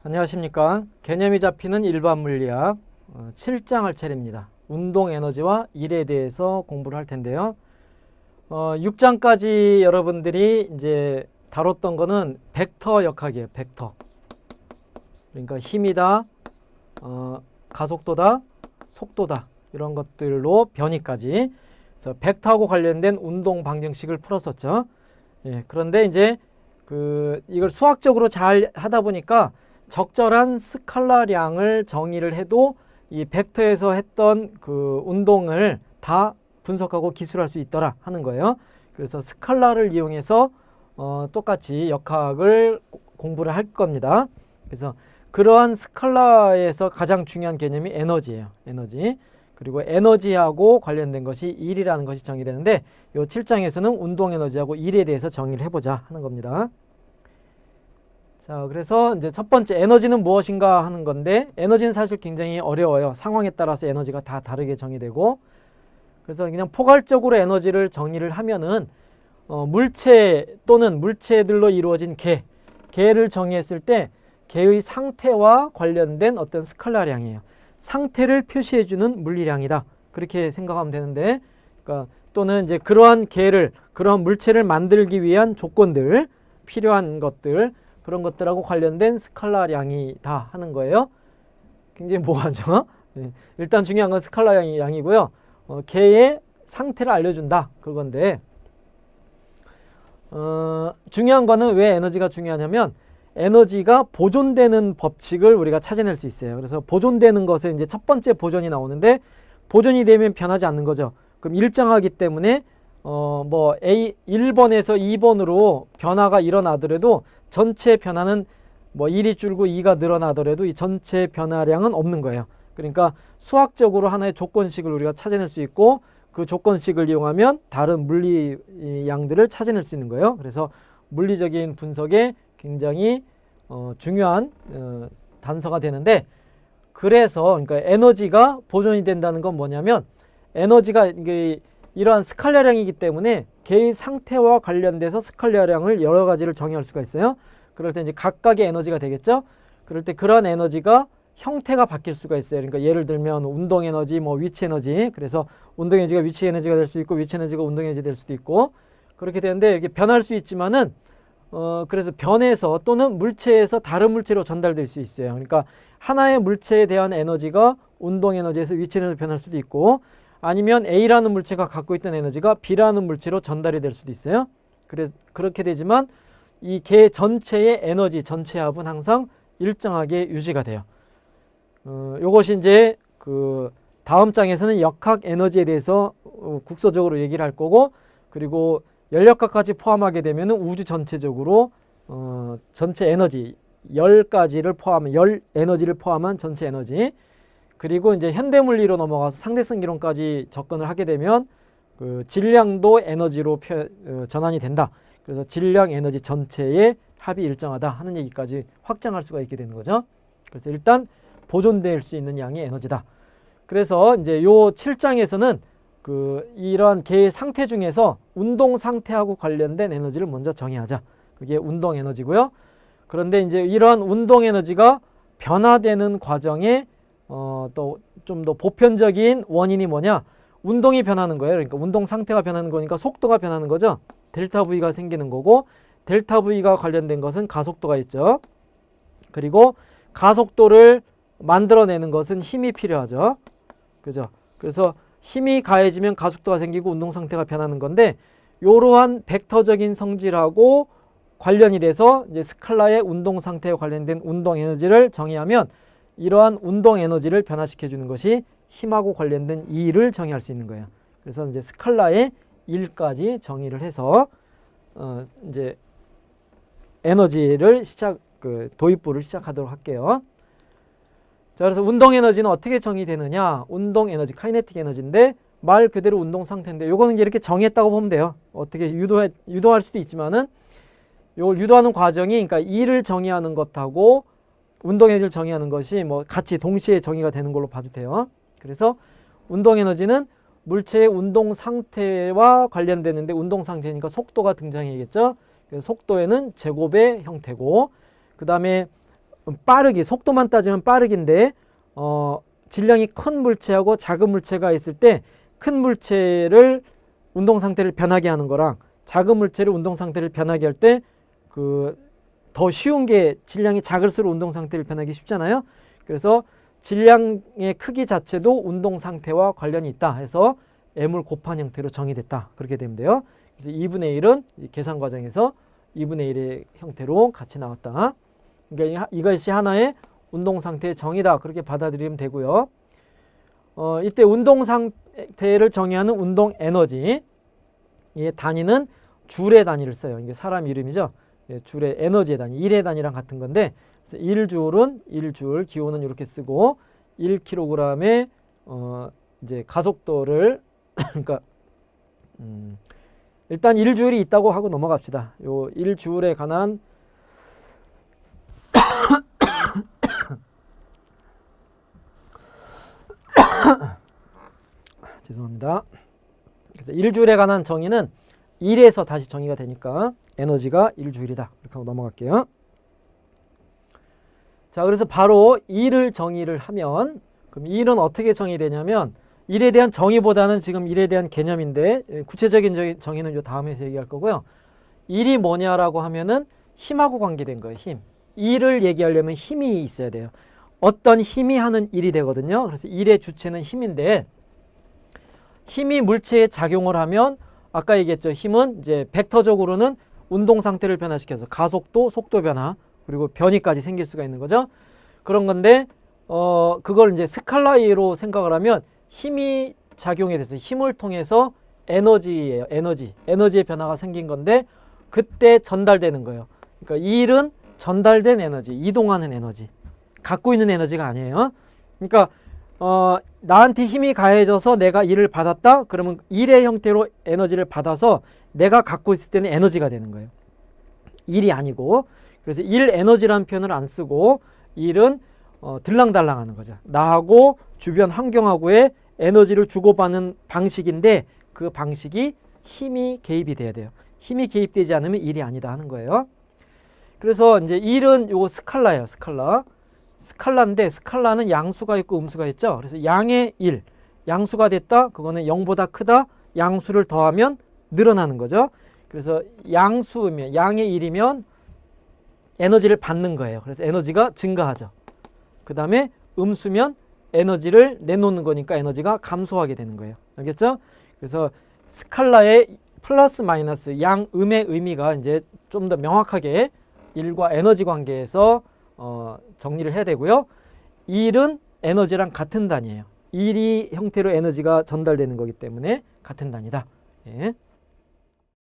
안녕하십니까. 개념이 잡히는 일반 물리학 7장 할 차례입니다. 운동 에너지와 일에 대해서 공부를 할 텐데요. 6장까지 여러분들이 이제 다뤘던 거는 벡터 역학이에요. 벡터. 그러니까 힘이다, 가속도다, 속도다 이런 것들로 변이까지. 그래서 벡터하고 관련된 운동 방정식을 풀었었죠. 예, 그런데 이제 이걸 수학적으로 잘 하다 보니까 적절한 스칼라량을 정의를 해도 이 벡터에서 했던 운동을 다 분석하고 기술할 수 있더라 하는 거예요. 그래서 스칼라를 이용해서 똑같이 역학을 공부를 할 겁니다. 그래서 그러한 스칼라에서 가장 중요한 개념이 에너지예요. 에너지. 그리고 에너지하고 관련된 것이 일이라는 것이 정의되는데 이 7장에서는 운동 에너지하고 일에 대해서 정의를 해보자 하는 겁니다. 자, 그래서 이제 첫 번째 에너지는 무엇인가 하는 건데 에너지는 사실 굉장히 어려워요. 상황에 따라서 에너지가 다 다르게 정의되고 그래서 그냥 포괄적으로 에너지를 정의를 하면은 물체 또는 물체들로 이루어진 개를 정의했을 때 개의 상태와 관련된 어떤 스칼라량이에요. 상태를 표시해주는 물리량이다. 그렇게 생각하면 되는데 그러니까 또는 이제 그러한 물체를 만들기 위한 조건들, 필요한 것들 그런 것들하고 관련된 스칼라량이다 하는 거예요. 굉장히 뭐하죠? 네. 일단 중요한 건 스칼라량이고요. 개의 상태를 알려준다 그건데 중요한 거는 왜 에너지가 중요하냐면 에너지가 보존되는 법칙을 우리가 찾아낼 수 있어요. 그래서 보존되는 것에 이제 첫 번째 보존이 나오는데 보존이 되면 변하지 않는 거죠. 그럼 일정하기 때문에 뭐 1번에서 2번으로 변화가 일어나더라도 전체 변화는 뭐 1이 줄고 2가 늘어나더라도 이 전체 변화량은 없는 거예요. 그러니까 수학적으로 하나의 조건식을 우리가 찾아낼 수 있고 그 조건식을 이용하면 다른 물리량들을 찾아낼 수 있는 거예요. 그래서 물리적인 분석에 굉장히 중요한 단서가 되는데 그래서 그러니까 에너지가 보존이 된다는 건 뭐냐면 에너지가 이러한 스칼라량이기 때문에 개의 상태와 관련돼서 스칼라량을 여러 가지를 정의할 수가 있어요. 그럴 때 이제 각각의 에너지가 되겠죠. 그럴 때 그런 에너지가 형태가 바뀔 수가 있어요. 그러니까 예를 들면 운동 에너지, 뭐 위치 에너지. 그래서 운동 에너지가 위치 에너지가 될 수 있고 위치 에너지가 운동 에너지 될 수도 있고 그렇게 되는데 이렇게 변할 수 있지만은 그래서 변해서 또는 물체에서 다른 물체로 전달될 수 있어요. 그러니까 하나의 물체에 대한 에너지가 운동 에너지에서 위치 에너지로 변할 수도 있고 아니면 A라는 물체가 갖고 있던 에너지가 B라는 물체로 전달이 될 수도 있어요. 그렇게 되지만 이 개 전체의 에너지 전체 합은 항상 일정하게 유지가 돼요. 요것이 이제 다음 장에서는 역학 에너지에 대해서 국서적으로 얘기를 할 거고 그리고 연력학까지 포함하게 되면 우주 전체적으로 전체 에너지 10가지를 포함한 열 에너지를 포함한 전체 에너지 그리고 이제 현대물리로 넘어가서 상대성 이론까지 접근을 하게 되면 질량도 에너지로 전환이 된다. 그래서 질량 에너지 전체의 합이 일정하다 하는 얘기까지 확장할 수가 있게 되는 거죠. 그래서 일단 보존될 수 있는 양이 에너지다. 그래서 이제 요 7장에서는 이러한 개의 상태 중에서 운동 상태하고 관련된 에너지를 먼저 정의하자. 그게 운동 에너지고요. 그런데 이제 이러한 운동 에너지가 변화되는 과정에 또 좀 더 보편적인 원인이 뭐냐? 운동이 변하는 거예요. 그러니까 운동 상태가 변하는 거니까 속도가 변하는 거죠. 델타 V가 생기는 거고 델타 V가 관련된 것은 가속도가 있죠. 그리고 가속도를 만들어내는 것은 힘이 필요하죠. 그죠? 그래서 힘이 가해지면 가속도가 생기고 운동 상태가 변하는 건데 이러한 벡터적인 성질하고 관련이 돼서 이제 스칼라의 운동 상태와 관련된 운동 에너지를 정의하면 이러한 운동 에너지를 변화시켜 주는 것이 힘하고 관련된 일을 정의할 수 있는 거예요. 그래서 이제 스칼라의 일까지 정의를 해서 이제 에너지를 도입부를 시작하도록 할게요. 자, 그래서 운동 에너지는 어떻게 정의되느냐? 운동 에너지, 카이네틱 에너지인데 말 그대로 운동 상태인데 요거는 이렇게 정의했다고 보면 돼요. 어떻게 유도할 수도 있지만은 요걸 유도하는 과정이 그러니까 일을 정의하는 것하고 운동 에너지를 정의하는 것이 뭐 같이 동시에 정의가 되는 걸로 봐도 돼요. 그래서 운동 에너지는 물체의 운동 상태와 관련되는데 운동 상태니까 속도가 등장해야겠죠. 그래서 속도에는 제곱의 형태고 그 다음에 빠르기, 속도만 따지면 빠르기인데 질량이 큰 물체하고 작은 물체가 있을 때 큰 물체를 운동 상태를 변하게 하는 거랑 작은 물체를 운동 상태를 변하게 할 때 더 쉬운 게 질량이 작을수록 운동 상태를 변하기 쉽잖아요. 그래서 질량의 크기 자체도 운동 상태와 관련이 있다 해서 m을 곱한 형태로 정의됐다. 그렇게 되면 돼요. 그래서 2분의 1은 계산 과정에서 2분의 1의 형태로 같이 나왔다. 그러니까 이것이 하나의 운동 상태의 정의다. 그렇게 받아들이면 되고요. 이때 운동 상태를 정의하는 운동 에너지, 이 단위는 줄의 단위를 써요. 이게 사람 이름이죠. 줄의 에너지의 단위, 1의 단위랑 같은 건데, 1줄은 1줄, 기호는 이렇게 쓰고 1kg의 이제 가속도를 그러니까 일단 1줄이 있다고 하고 넘어갑시다. 요 1줄에 관한 죄송합니다. 그래서 1줄에 관한 정의는 1에서 다시 정의가 되니까 에너지가 1줄이다. 이렇게 하고 넘어갈게요. 자, 그래서 바로 1을 정의를 하면, 그럼 1은 어떻게 정의되냐면 1에 대한 정의보다는 지금 1에 대한 개념인데 구체적인 정의는 요 다음에서 얘기할 거고요. 1이 뭐냐라고 하면은 힘하고 관계된 거예요. 힘. 1을 얘기하려면 힘이 있어야 돼요. 어떤 힘이 하는 일이 되거든요. 그래서 1의 주체는 힘인데, 힘이 물체에 작용을 하면 아까 얘기했죠. 힘은 이제 벡터적으로는 운동 상태를 변화시켜서 가속도, 속도 변화, 그리고 변이까지 생길 수가 있는 거죠. 그런 건데 그걸 이제 스칼라로 생각을 하면 힘이 작용에 대해서 힘을 통해서 에너지예요. 에너지의 변화가 생긴 건데 그때 전달되는 거예요. 그러니까 이 일은 전달된 에너지, 이동하는 에너지, 갖고 있는 에너지가 아니에요. 그러니까 나한테 힘이 가해져서 내가 일을 받았다. 그러면 일의 형태로 에너지를 받아서 내가 갖고 있을 때는 에너지가 되는 거예요. 일이 아니고. 그래서 일 에너지라는 표현을 안 쓰고 일은 들랑달랑하는 거죠. 나하고 주변 환경하고의 에너지를 주고받는 방식인데 그 방식이 힘이 개입이 돼야 돼요. 힘이 개입되지 않으면 일이 아니다 하는 거예요. 그래서 이제 일은 요거 스칼라예요. 스칼라인데 스칼라는 양수가 있고 음수가 있죠. 그래서 양의 1, 양수가 됐다. 그거는 0보다 크다. 양수를 더하면 늘어나는 거죠. 그래서 양수면 양의 1이면 에너지를 받는 거예요. 그래서 에너지가 증가하죠. 그 다음에 음수면 에너지를 내놓는 거니까 에너지가 감소하게 되는 거예요. 알겠죠? 그래서 스칼라의 플러스 마이너스 양음의 의미가 이제 좀 더 명확하게 일과 에너지 관계에서 정리를 해야 되고요. 일은 에너지랑 같은 단위예요. 일이 형태로 에너지가 전달되는 거기 때문에 같은 단위다. 예.